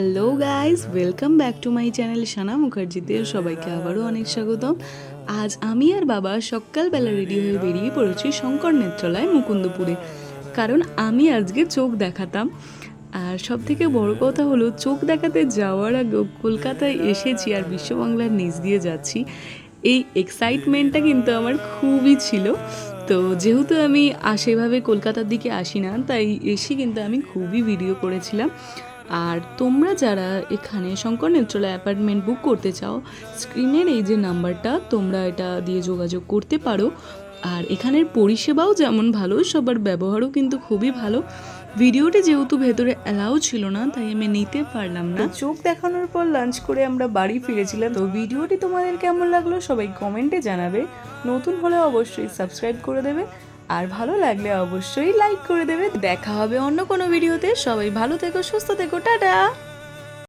Hello guys, welcome back to my channel Sana মুখার্জিতে সবাইকে আবারও অনেক স্বাগতম। আজ আমি আর বাবা সকালবেলা রেডি হয়ে বেরিয়ে পড়েছি শঙ্কর নেত্রালয় মুকুন্দপুরে, কারণ আমি আজকে চোখ দেখাতাম। আর সব থেকে বড় কথা হলো, চোখ দেখাতে যাওয়ার আগেও কলকাতায় এসেছি আর বিশ্ববাংলার নিচ দিয়ে যাচ্ছি, এই এক্সাইটমেন্টটা কিন্তু আমার খুবই ছিল। তো যেহেতু আমি সেভাবে কলকাতার দিকে আসি না, তাই এসে কিন্তু আমি খুবই ভিডিও করেছিলাম। আর তোমরা যারা এখানে শঙ্কর নেত্রালয় অ্যাপার্টমেন্ট বুক করতে চাও, স্ক্রিনের এই যে নাম্বারটা, তোমরা এটা দিয়ে যোগাযোগ করতে পারো। আর এখানের পরিষেবাও যেমন ভালো, সবার ব্যবহারও কিন্তু খুবই ভালো। ভিডিওটি যেহেতু ভেতরে অ্যালাউ ছিল না, তাই আমি নিতে পারলাম না। চোখ দেখানোর পর লাঞ্চ করে আমরা বাড়ি ফিরেছিলাম। তো ভিডিওটি তোমাদের কেমন লাগলো সবাই কমেন্টে জানাবে। নতুন হলে অবশ্যই সাবস্ক্রাইব করে দেবে, আর ভালো লাগলে অবশ্যই লাইক করে দেবে। দেখা হবে অন্য কোনো ভিডিওতে। সবাই ভালো থেকো, সুস্থ থেকো, টাটা।